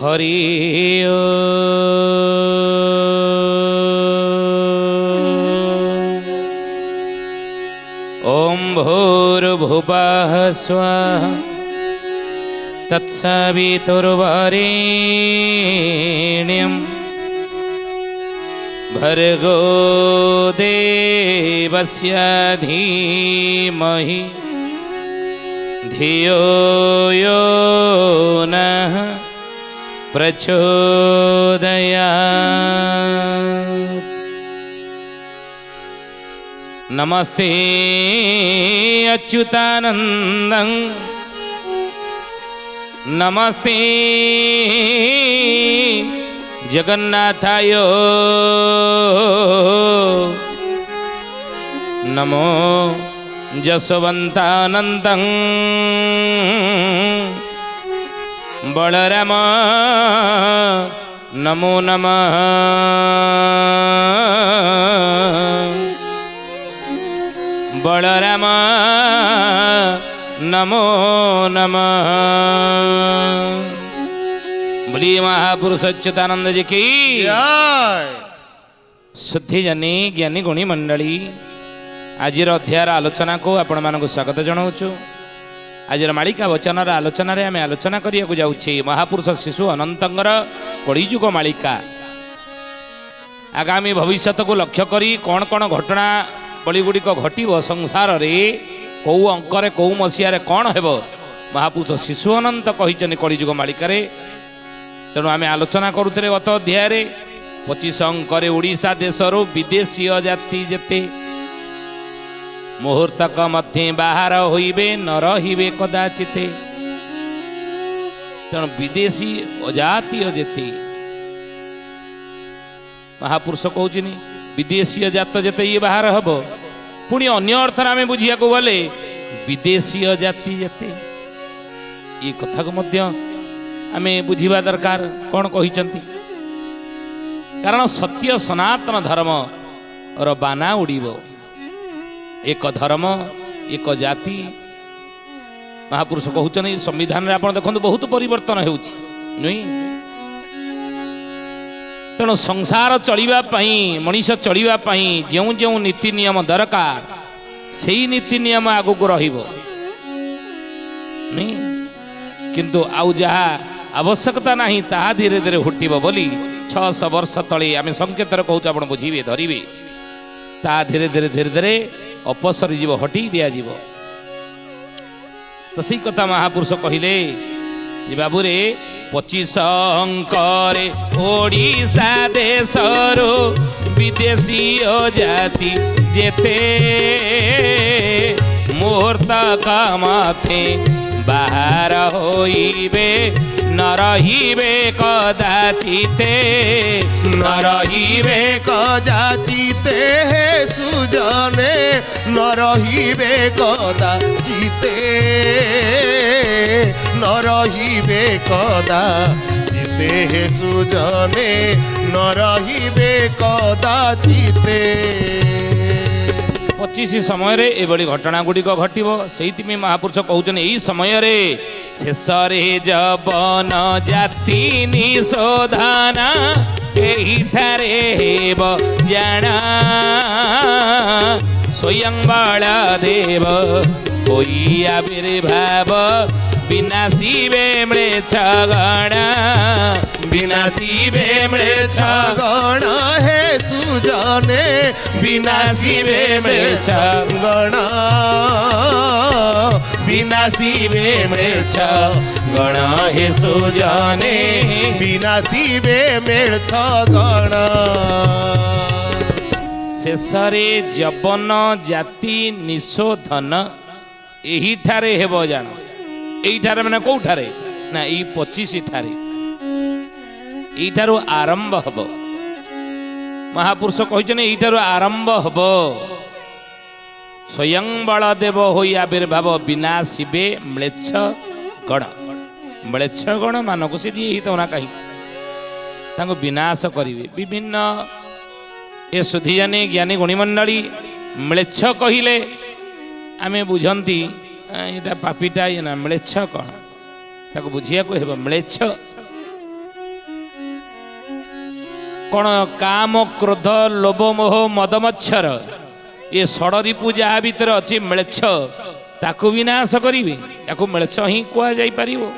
हरि ओम भूर्भुवः स्वः तत्सवितुर्वरेण्यं भर्गो देवस्य धीमहि धियो यो नः प्रचोदयात्। नमस्ते अच्युतानन्दं नमस्ते जगन्नाथाय नमो जसवन्तानन्दं बलराम नमो नमः बलराम नमो नमः। बोलिए महापुरुष अच्युतानंद जी की शुद्धि जनी ज्ञानी गुणी मंडली आज अध्यायर आलोचना को आपण मानक स्वागत जनाऊँ। आज मालिका वचन आलोचन आम आलोचना करने जाऊे महापुरुष शिशु अनंतर कलिजुग मालिका आगामी भविष्य को लक्ष्य करी कौन कौन घटना बड़ी गुड़िक घटव संसार रे कौ अंकर कौ मसीह कौन हेब महापुरुष शिशु अनंत कही कलिजुग मालिकार। तेणु आम आलोचना करुले गत अध्याय 25 अंकरे ओडिशा देशर विदेशी जाति जेते मुहूर्तक मध्य बाहर होइबे न रहिबे कदाचिते। तेणु विदेशी अजातीय जेते महापुरुष कहउछिनी विदेशी जात जेते ये बाहर हब पुणी अन्य अर्थ आम बुझिया को गले विदेशी जाति जेते ये कथा को मध्य आम बुझा दरकार कौन कहिचंती। कारण सत्य सनातन धर्म बाना उड़ीब एक धर्म एक जाति महापुरुष कहते संविधान रे आपण देखो बहुत परिवर्तन होउछि नुई। तेणु संसार चलिबा पई मनीष चलिबा पई जेउ जेउ नीति नियम दरकार सेही नीति नियम आगु को रहिबो नहीं किंतु आउ जहा आवश्यकता नहीं ताहा धीरे धीरे हुटिबो बोली 600 वर्ष तले आम संकेत कहूँ आप बुझे धरवे ता धीरे धीरे धीरे धीरे अपसरी जीव हटि दिया जीव। तो सही कथा महापुरुष कहले बाबू रे 25 अंकरे ओडिशा देशरो विदेशी जाति जेते मुहूर्त कामथे बाहर होइबे न रहिबे कदाचिते न रहिबे कदाचिते हे सुजने न रहिबे कदाचिते न रहिबे कदाचिते हे सुजने न रहिबे कदाचिते। 25 समय रे एभली घटना गुड़िक घटव से महापुरुष कहते यही समय रे शेषरे जबन जाति निशोधना एहिठारे हेब जाना स्वयं बलदेव होई आविर्भाव विनाशिबे म्लेच्छ गण विनाशिबे म्लेच्छ गण हे सुजने विनाशिबे म्लेच्छ गण विनाशिबे म्लेच्छ गण हे सुजने विनाशिबे म्लेच्छ गण। शेषरे जबन जाति निशोधन एही ठारे हेब जान एही ठारे माने कोठारे ना ई 25 ठारे एही ठारो आरंभ हब महापुरुष कहछन एही ठारो आरंभ हब स्वयं बलदेव होई आविर्भाव विनाशिबे म्लेच्छ गण मानक से जी तो ना कहीं तांको विनाश करिवे विभिन्न ए सुधीजानी ज्ञानी गुणीमंडली म्लेच्छ कहले आम बुझती यहाँ पापीटा ये ना म्लेच्छ कौन ताको बुझिया को हेबो म्लेच्छ कौन काम क्रोध लोभ मोह मद मच्छर ये षडरिपु जहाँ भितर अच्छी म्लेच्छ ताकू विनाश करिवे याकू म्लेच्छ ही कह जाई परिवो।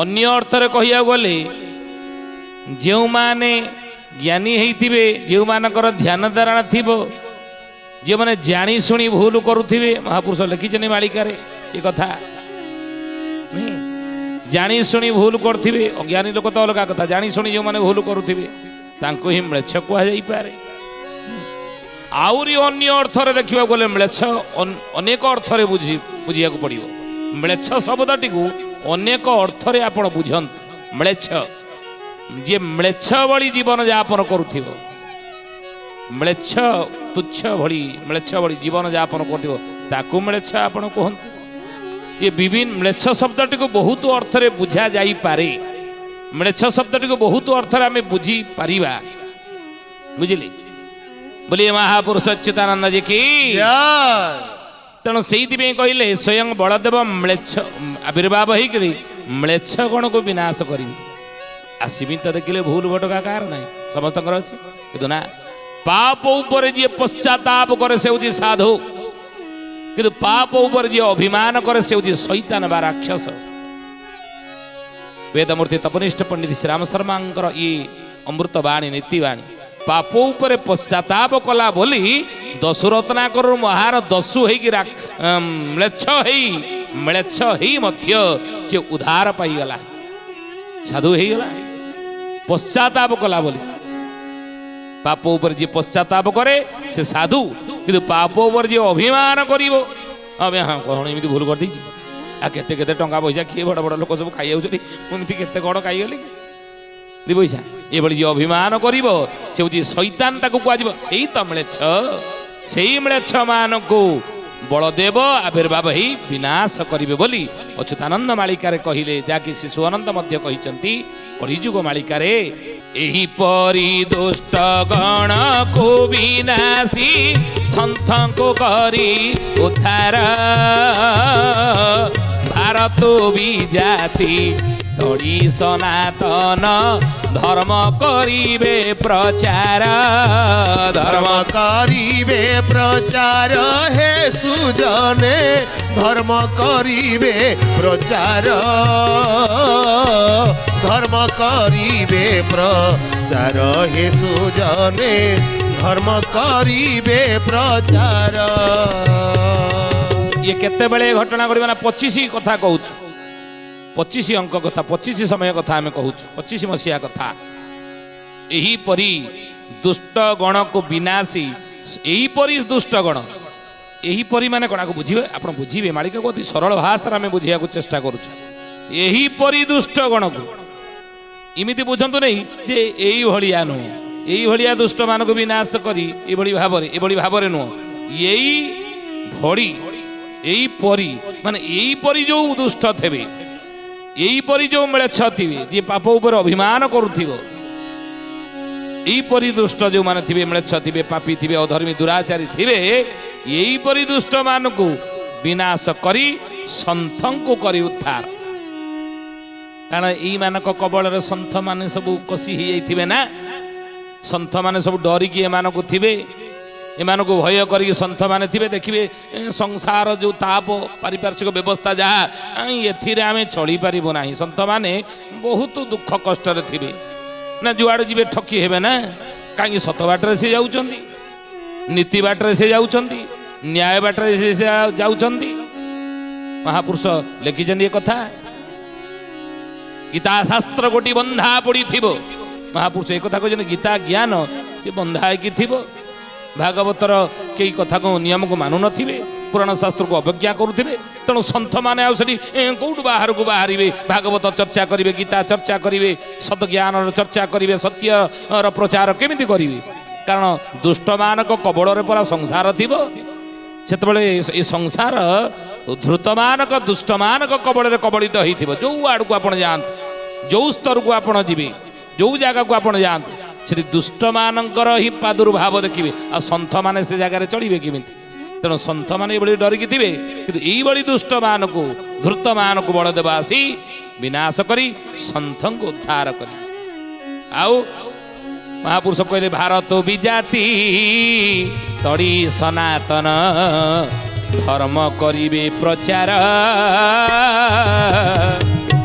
अन्य अर्थरे कहिया गले जो माने ज्ञानी होइथिबे जो मानकर ध्यान धारणा थिबो जे माने जानी सुनी भूल करुथिबे महापुरुष लिखिछन मालिकारे ये कथा नहीं जानी सुनी भूल करथिबे अज्ञानी लोक तो अलग कथा जानी सुनी जो माने भूल करुथिबे तांको ही म्लेच्छ कह जाई पारे। आउरी अन्य अर्थरे देखिबा गले म्लेच्छ अनेक अर्थरे बुझिया को पड़िबो। म्लेच्छ शब्दटी को अनेक अर्थरे आपण बुझंत। म्लेच्छ जे म्लेच्छ भली जीवन यापन करुथिबो म्लेच्छ तुच्छ भली म्लेच्छ भली जीवन यापन करुथिबो ताकू म्लेच्छ आपण कहंत। ये विभिन्न म्लेच्छ शब्दटी को बहुत अर्थरे बुझा जाई पारे। म्लेच्छ शब्दटी को बहुत अर्थरे आमे बुझी पारिबा बुझिले बोलिए महापुरुष अच्युतानंद जी की तेणु से कहले स्वयं बलदेव म्लेच्छ आविर्भाव होकर म्लेच्छ गण को विनाश करी आसमी तो देखिले भूल भटका कार ना समस्त अच्छे कि ना पाप उपर जी पश्चाताप करे से हूँ साधु कि पाप उपर जी अभिमान करे से हूँ शैतान बा राक्षस। वेदमूर्ति तपनिष्ठ पंडित श्रीराम शर्मा ये अमृतवाणी नीतिवाणी पाप उपर पश्चाताप कला बोली दशु रत्नाकर महार दस्यु म्लेच्छ मध्य से उद्धार पाईगला साधु हो गला पश्चाताप कला बोली पाप उपर जी पश्चाताप करे से साधु कि पाप उपर जी अभिमान कर हाँ कौन एमती भूल कर देछि आ केते केते टंका पैसा किए बड़ बड़ लोक सब खाई जाउछथि एमती केते कड़ खाईगली दी पैसा ये बड़ी अभिमान करिब से हूँ शैतान ताकू कह से तो म्लेच्छ से म्लेच्छ मान को बलदेव आविर्भाव ही विनाश करिवे बोली अच्युतानंद मालिकार कहले जाकि शिशु अनंत मध्य कहिसंती कलिजुग मालिकार एही परी दुष्ट गण को विनाशी संत को करी उद्धार भारत भी जाति तोड़ी सनातन धर्म करिवे प्रचार हे सुजने धर्म करिवे प्रचार हे सुजने धर्म करिवे प्रचार। ये केते बेले घटना करबा ना 25 कथा कहूछु 25 अंक कथा 25 समय कथा आम कहूँ 25 मसीहा कथा यही परी दुष्ट गण को विनाशी यही परी दुष्ट गण यही परी माने कणा को बुझिबे आपण बुझिबे मालिका को अति सरल भाषा में बुझिया को चेष्टा करूछु यही परी दुष्ट गण को इमिति बुझंतु नहीं जे एई भलिया नु एई भलिया दुष्ट मान को विनाश करी ए भली भाबरे नु एई भड़ी एई परी माने एई परी जो दुष्ट थेबे यही परी जो म्लेच्छ थिबे जे पाप उपर अभिमान करुथिबो यही परी दुष्ट जो माने थिबे म्लेच्छ थिबे पापी थिबे अधर्मी दुराचारी थिबे यही परी दुष्ट मान को विनाश करी संथं को करी उद्धार कारण यही मानक कबल रे संथ माने सब कसी ही जाइथिबे ना संथ माने सब डरी की एमान को थिबे एमान को भय करी संथ माने थिबे देखिबे संसार जो ताप पारिपार्श्विक व्यवस्था जहाँ एथिरे आमे चली पारिबो नाही संथ माने बहुत दुख कष्ट रे थिबे ना जुआड़ जीवे ठकी हेबे ना कहीं सत बाटर से जाउचंदी नीति बाटर से जाउचंदी न्याय बाटर से जाउचंदी महापुरुष लिखिछन ये कथा गीता शास्त्र गोटी बंधा पड़ी थिबो महापुरुष एक कथा कहछन गीता ज्ञान से बंधा की थिबो भागवतर कई कथा को नियम को मानु नथिबे पुराण शास्त्र को अवज्ञा करुथिबे तेणु सन्थ माने आउसरी कौट बाहर को बाहरिबे भागवत चर्चा करिवे गीता चर्चा करिवे सत ज्ञान चर्चा करिवे सत्य प्रचार केमिति करिवे कारण दुष्ट मानक कबड़ रे परा संसार थिबो सेतबेले ए संसार धृत मानक दुष्ट मानक कबड़ रे कबड़ित होइथिबो जो आड़ को आपण जानत जो स्तर को आपण जिबे जो जगह को आपण जानत श्री दुष्ट मानकर ही प्रादुर्भाव देखिए आ सन्थ माने से जगह चलिए केमिति तेणु सन्थ माने ये डरिकी थे कि यही दुष्ट मान को धृत मान को बलदेव आसी विनाश करी सन्थ को उद्धार करी आउ महापुरुष कहले भारत विजाति तड़ी सनातन धर्म करिवे प्रचार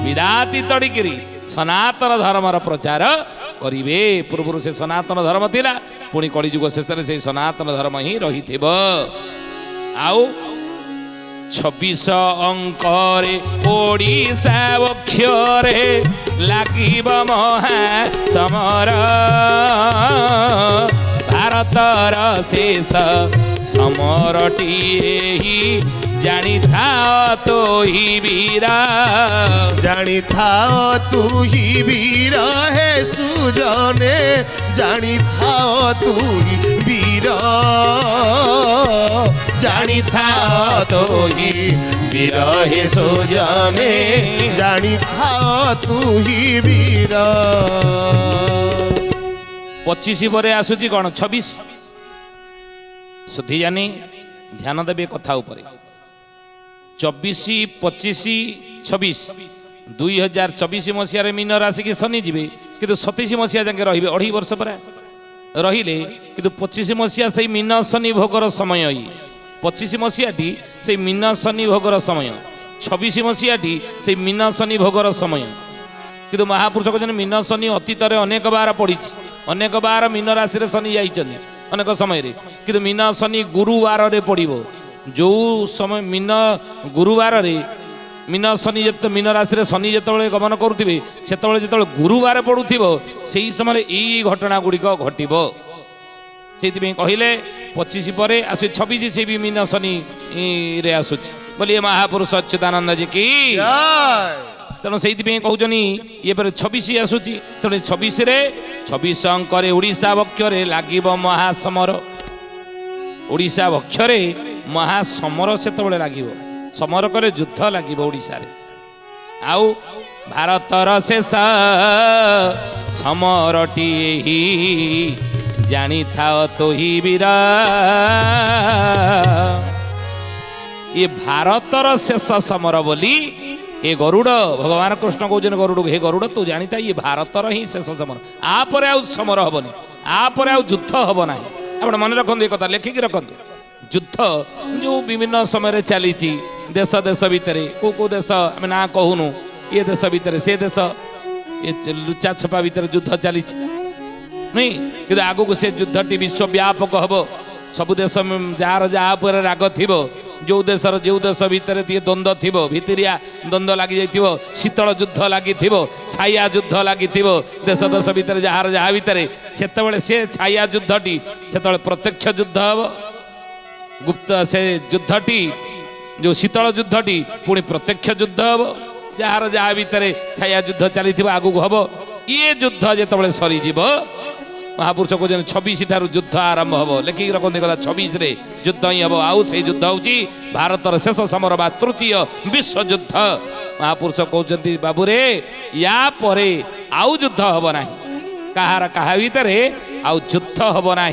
विदाति तड़िकी सनातन धर्मर प्रचार करिवे। पूर्व से सनातन धर्म थिला पुणी कलिजुग शेष से सनातन धर्म ही रही आउ 26 अंकरे ओडिशा वक्षरे लागिब महा समर भारतर शेष समरटिए ही जानी था तो ही वीरा जानी था तू ही वीर है सुजने जानी था तू ही वीर जानी था तो ही वीर है सुजने जानी था तू ही वीर। 25 पर आसुची कौन 26 सुधी जानी ध्यान देवे कथा उपरे 24 25 26 2024 मसीह मीन राशि की शनि जीवे किंतु 27 मसीहा जाके रही 2.5 वर्ष पर रहिले किंतु 25 मसीहा से मीन शनि भोगर समय 25 मसीहाटी से मीन शनि भोगर समय 26 मसीहाटी से मीन शनि भोगर समय किंतु महापुरुष कहते मीन शनि अतीत अनेक बार पड़ी अनेक बार मीन राशि शनि जाइछन्ति अनेक समय किंतु मीन शनि गुरुवार पड़ो जो समय मीन गुरुवार मीन शनि मीन राशि शनि जिते गमन करुवे से जो गुरुवार पड़ू से समय यही घटना गुड़िक घटव से कहले 25 पर आस 26 से भी मीन शनि रे आसूची बोलिए महापुरुष अच्युतानंद जी की तेणु से कहते ये 26 आसूची तेणु 26 रे 26 अंकरे ओडिशा वक्षरे लागिब महासमर ओडिशा वक्षरे महासमर से लगिब समर करे युद्ध लगिब ओडिशा रे आउ भारतर शेष समरटिए ही जानी था तो ही वीर ये भारतर शेष समर बोली ए गरुड़ भगवान कृष्ण कहते गरुड़ हे गरुड़ तू जानीता ये भारतर ही शेष समर आपर आउ समर हेनी आपर आउ युद्ध हम ना आप मन रखु ये कथा लेखिकी रखु युद्ध जो विभिन्न समय चली देश देश भितर को देश आम ना कहूनु ये देश भितर से देश ये लुचा छपा भितर युद्ध चली नहीं कि आगु को से युद्धटी विश्वव्यापक हम सब देश जार जहाँ पर राग थी जो देशर जो देश भितर ये द्वंद्व थी भितरिया द्वंद्व लगी जाइए शीतल युद्ध लगी छाया युद्ध लगी देश देश भितर जार जहाँ भितर से छाया युद्धटी से प्रत्यक्ष युद्ध हम गुप्त से युद्धटी जो शीतल युद्धटी पुणी प्रत्यक्ष युद्ध हम जार जहाँ भितर छाया युद्ध चली आगू हम ये युद्ध जो सरीज महापुरुष कहते 26 ठार युद्ध आरंभ हम लेखिक रखते कथा 26 रे युद्ध ही हम आउ से युद्ध हूँ भारतर शेष समर बा तृतीय विश्व युद्ध महापुरुष कहते बाबू रे या परे आउ युद्ध हम ना कहार कहा भितर आउ युद्ध हम ना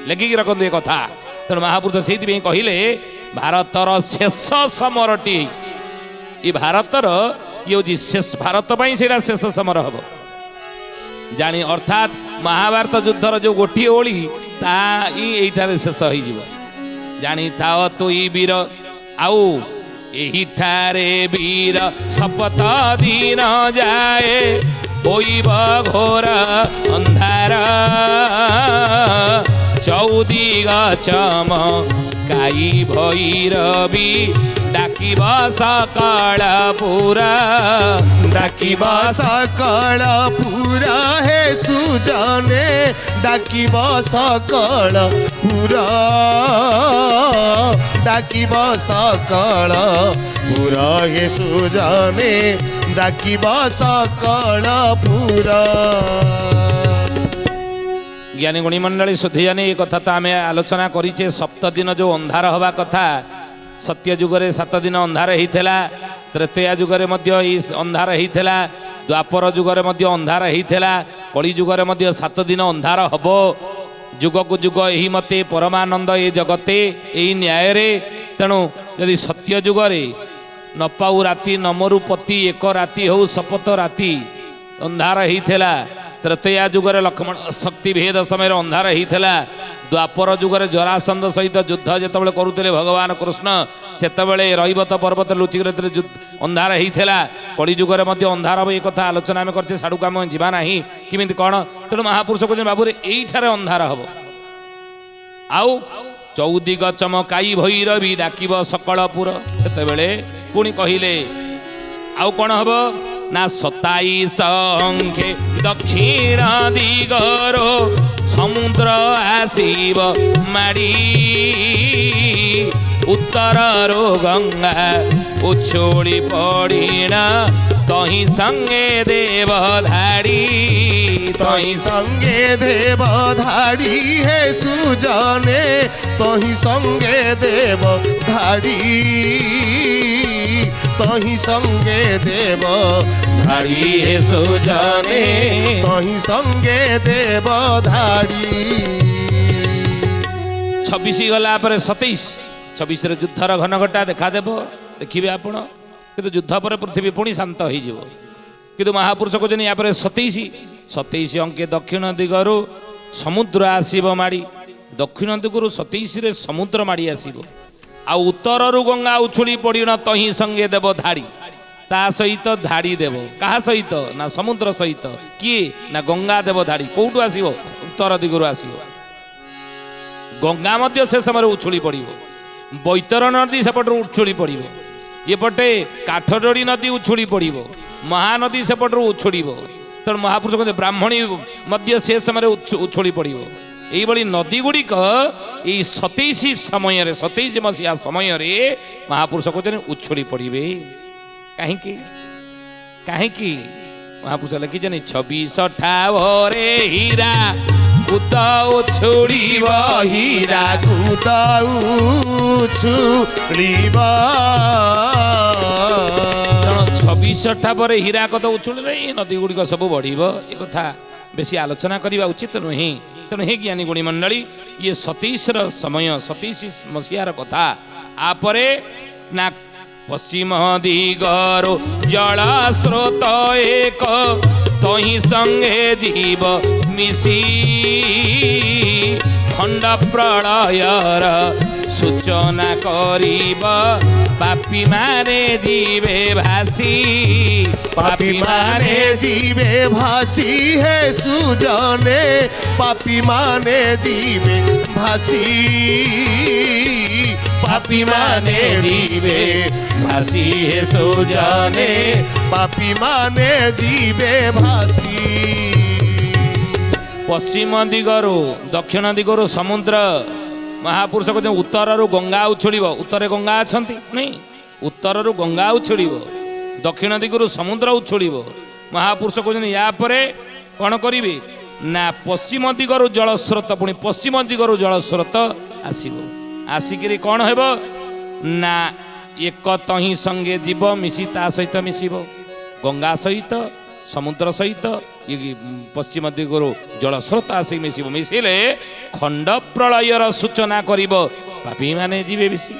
लेखिक रखते कथा तेणु महापुरुष से कहले भारतर शेष समरटी ये भारतर ये हूँ शेष भारत से शेष समर हम जानी अर्थात महाभारत युद्धर जो गोटे ओली ताठारे शेष हो जानी था तो ई वीर आउ एहिठारे वीर शपथ दिन जाए होइब घोर अंधार चौदिग चम काई भैरवी डाकिब सकल पूरा डाकिब सकल पूरा हे सुजने डाकिब सकल पूरा डाकिब सकल पूरा हे सुजने डाकिब सकल पूरा। ज्ञानी गुणी मंडली शुद्धि जानी ये कथा तो आम आलोचना करीचे सप्त दिन जो अंधार हवा कथा सत्य जुगरे 7 दिन अंधार होता त्रेतया जुगरे अंधार होता द्वापर जुगरे अंधार होता कली जुगरे 7 दिन अंधार हम जुग को जुग यही मते परमानंद ये जगते यही न्याय तेणु यदि सत्य जुगरे न पाऊ राति नमरु पति एक राति हो शपथ राति अंधार होता त्रेतया जुगर लक्ष्मण शक्ति भेद समय अंधार होता द्वापर जुगर जरासंध सहित युद्ध जिते करुले भगवान कृष्ण सेतबले रईबत पर्वत लुचिक अंधार होता कली जुगर अंधार हम एक कथा आलोचना आम करते साड़ू आम जा ना किमी कौन तेणु महापुरुष कहते बाबू यहीठार अंधार हम आउ चौदिग चमकाई भैरवी डाकिब सकलपुर सेतबले पुणी कहले आउ कौन हम ना 27 अंके दक्षिण दिगरो समुद्र आसीब माड़ी उत्तररो गंगा उछोड़ी पड़ीना तही संगे देव धाड़ी तही संगे देव धाड़ी हे सुजने तही संगे देव धाड़ी तही संगे देव धाड़ी हे सुजने तही संगे देव धाड़ी 26 गला पर 27 26 रे युद्धर घनघटा देखादेव देखिए आपण किंतु युद्ध पर पृथ्वी पुणी शांत हो किंतु महापुरुष कहते या 27 अंके दक्षिण दिगरु समुद्र आसीब माड़ी दक्षिण दिगरु 27 रे समुद्र माड़ी आसीब आ उत्तररु गंगा उछुड़ी पड़ीन तही संगे देव धाड़ी ता सहित धाड़ी देव कहा सहित ना समुद्र सहित किए ना गंगा देव धाड़ी कौटू आसीब उत्तर दिगरु आसीब गंगा मध्य से समय उछुड़ी पड़िबो बैतरण नदी सेपटू उछुड़ी पड़िबो एपटे काठजोड़ी नदी उछुड़ी पड़िबो महानदी सेपटू उछुड़िबो तेणु महापुरुष कहते ब्राह्मणी मध्य से समय उछुड़ी पड़िबो यही नदी गुड़िक यही 27 समय 27 मसीहा समय महापुरुष कहते उछुड़ी पड़े कहीं कहीं महापुरुष लिखिछन 26 ठावरे हीरा कुद उछुड़ीब हीरा कुद उछुड़ीब 26 ठावर हीरा कद उछुड़े नदी गुड़िक सब बढ़ एक कथा बेसी आलोचना करने उचित नुहे तेणु हे ज्ञानी गुणी मंडली ये 27 समय 27 मसीहार कथा आपरे ना पश्चिम दिगरो जल स्रोत एक तही संगे जीव मिसी खंड प्रलयर सूचना करिब पापी माने जीवे भासी पापी माने जीवे भासी है सुजने पापी माने जीवे भासी पापी माने जीवे भासी हे सुजने पापी माने जीवे भासी पश्चिम दिगरु दक्षिण दिगरु समुद्र महापुरुष कहते उत्तररु गंगा उछुड़िब उत्तरे गंगा अछंती नहीं उत्तररु गंगा उछुड़िब दक्षिण दिगरु समुद्र उछुड़िब महापुरुष कहते या परे कौन करिवे ना पश्चिम दिगरु जलस्रोत पुणी पश्चिम दिगरु जलस्रोत आसीब आसिकी कौन हेब ना एक तही संगे जीव मिसी ता सहित मिसिब गंगा सहित समुद्र सहित ये पश्चिम दिगरु जलस्रोत आसिक मिसिब मिसिले खंड प्रलयर सूचना करिब पापी माने जीवे मिसी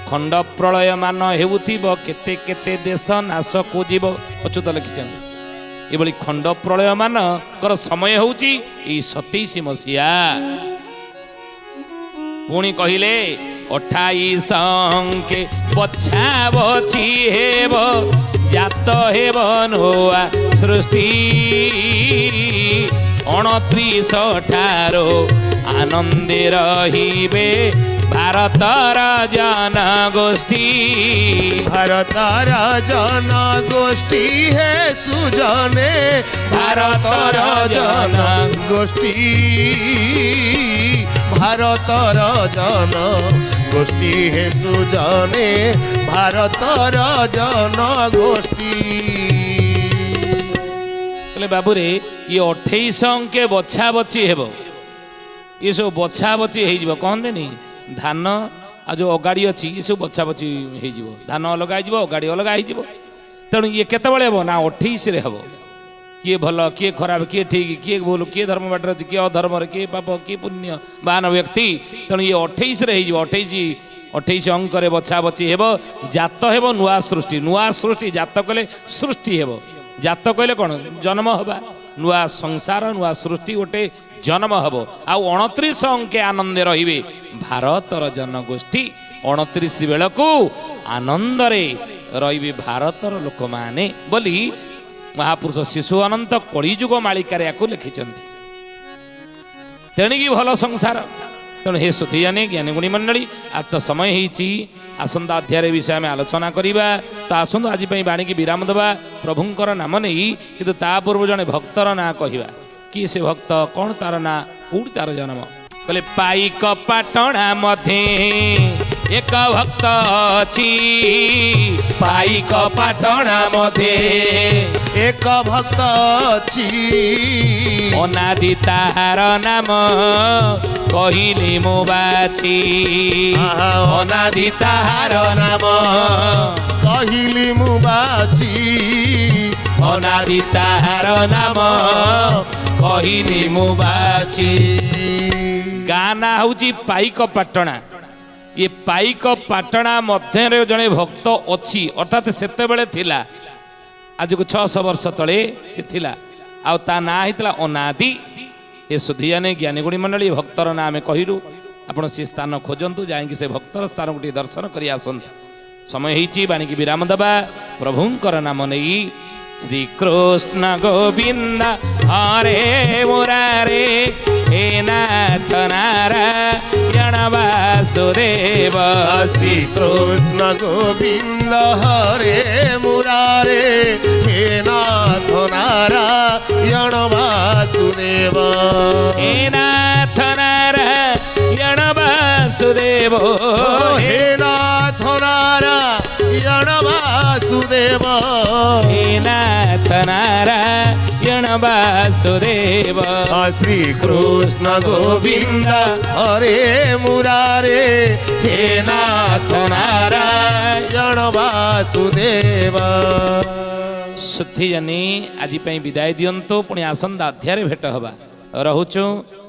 खंड प्रलय मान हेउथिब केते केते देश नाश को जीव अच्युत लिखिछन एभली खंड प्रलय मान कर समय होउची ई 27 मसीहा पुणी कहिले 28 अंके बछा बछि हेब जात हेब नोआ सृष्टि 29 ठारो आनंदे रहिबे भारतर जन गोष्ठी भारतर जन गोष्ठी है सुजने भारतर जन गोष्ठी भारतर जन गोष्ठी है सुजने भारतर जन गोष्ठी बाबू रे ये 28 अंके बछा बची हेब ये सब बछा बची हो कहते धान आ जो अगाड़ी अच्छी ये सब बछा बची हो धान अलग हो अगाड़ी अलग हो तेणु ये केतबले हे ना 28 रे हे किए भल किए खराब किए ठीक किए भूल किए धर्म बाटर अच्छी किए अधर्म किए पाप किए पुण्य बान व्यक्ति तेणु ये 28 रे हो 28 अंक बछा बची हेब जात हेब नुआ सृष्टि जात कले सृष्टि हेब जात कहले कौन जन्म हवा ନୂଆ ସଂସାର ନୂଆ ସୃଷ୍ଟି ଗୋଟେ ଜନ୍ମ ହେବ। ଆଉ 29 ଅଙ୍କେ ଆନନ୍ଦେ ରହିବେ ଭାରତର ଜନଗୋଷ୍ଠୀ। 29 ବେଳକୁ ଆନନ୍ଦରେ ରହିବେ ଭାରତର ଲୋକମାନେ ବୋଲି ମହାପୁରୁଷ ଶିଶୁ ଅନନ୍ତ କଳିଯୁଗ ମାଳିକାରେ ୟାକୁ ଲେଖିଛନ୍ତି। ତେଣିକି ଭଲ ସଂସାର। ତେଣୁ ହେ ସୁଧୀଜାନି ଜ୍ଞାନୀ ଗୁଣୀ ମଣ୍ଡଳୀ, ଆଜି ତ ସମୟ ହେଇଛି, ଆସନ୍ତା ଅଧ୍ୟାୟରେ ବିଷୟ ଆମେ ଆଲୋଚନା କରିବା। ତ ଆସନ୍ତୁ ଆଜି ପାଇଁ ବାଣୀକି ବିରାମ ଦେବା ପ୍ରଭୁଙ୍କର ନାମ ନେଇ। କିନ୍ତୁ ତା ପୂର୍ବରୁ ଜଣେ ଭକ୍ତର ନାଁ କହିବା। କିଏ ସେ ଭକ୍ତ, କ'ଣ ତାର ନାଁ, କୋଉଠି ତାର ଜନ୍ମ? କହିଲେ ପାଇକ ପାଟଣା ମଧ୍ୟେ ଏକ ଭକ୍ତ ଅଛି। ପାଇକ ପାଟଣା ମଧ୍ୟରେ ଏକ ଭକ୍ତ ଅଛି। ଅନାଦି ତାହାର ନାମ କହିଲେ ମୁଁ ବାଛି। ଅନାଦି ତାହାର ନାମ କହିଲି ମୁଁ ବାଛି। ଅନାଦି ତାହାର ନାମ କହିଲି ମୁଁ ବାଛି। ଗାଁ ନାଁ ହଉଛି ପାଇକ ପାଟଣା। ଏ ପାଇକ ପାଟଣା ମଧ୍ୟରେ ଜଣେ ଭକ୍ତ ଅଛି, ଅର୍ଥାତ୍ ସେତେବେଳେ ଥିଲା, ଆଜକୁ 600 ବର୍ଷ ତଳେ ସେ ଥିଲା। ଆଉ ତା ନାଁ ହେଇଥିଲା ଅନାଦି। ଏ ସୁଧୀଜାନି ଜ୍ଞାନୀ ଗୁଣୀ ମଣ୍ଡଳୀ, ଭକ୍ତର ନାଁ ଆମେ କହିଲୁ। ଆପଣ ସେ ସ୍ଥାନ ଖୋଜନ୍ତୁ, ଯାଇକି ସେ ଭକ୍ତର ସ୍ଥାନକୁ ଟିକେ ଦର୍ଶନ କରି ଆସନ୍ତୁ। ସମୟ ହେଇଛି ବାଣୀକି ବିରାମ ଦେବା ପ୍ରଭୁଙ୍କର ନାମ ନେଇ। ଶ୍ରୀକୃଷ୍ଣ ଗୋବିନ୍ଦ ହରେ ମୁରାରେ ହେ ନାଥ ନାରାୟଣ ବାସୁଦେବ। ଶ୍ରୀକୃଷ୍ଣ ଗୋବିନ୍ଦ ହରେ ମୁରାରେ ହେ ନାଥ ନାରାୟଣ ବାସୁଦେବ। ହେ ନାଥ ନାରାୟଣ ବାସୁଦେବ। ହେ ନାଥ ନାରାୟଣ ବାସୁଦେବ। ହେ ନାଥ ନାରାୟଣ ବାସୁଦେବ। ଶ୍ରୀକୃଷ୍ଣ ଗୋବିନ୍ଦ ହରେ ମୁରାରେ ହେ ନାଥ ନାରାୟଣ ବାସୁଦେବ। ସୁଧୀଜାନି ଆଜି ପାଇଁ ବିଦାୟ ଦିଅନ୍ତୁ, ପୁଣି ଆସନ୍ତା ଅଧ୍ୟାୟରେ ଭେଟ ହେବା। ରହୁଛୁ।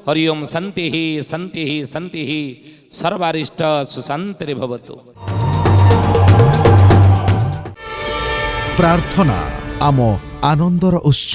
ହରି ଓମ୍ ଶାନ୍ତି ଶାନ୍ତି ଶାନ୍ତି ସର୍ବାରିଷ୍ଟ ସୁଶାନ୍ତିରେ ଭବତୁ। ପ୍ରାର୍ଥନା ଆମ ଆନନ୍ଦର ଉତ୍ସ।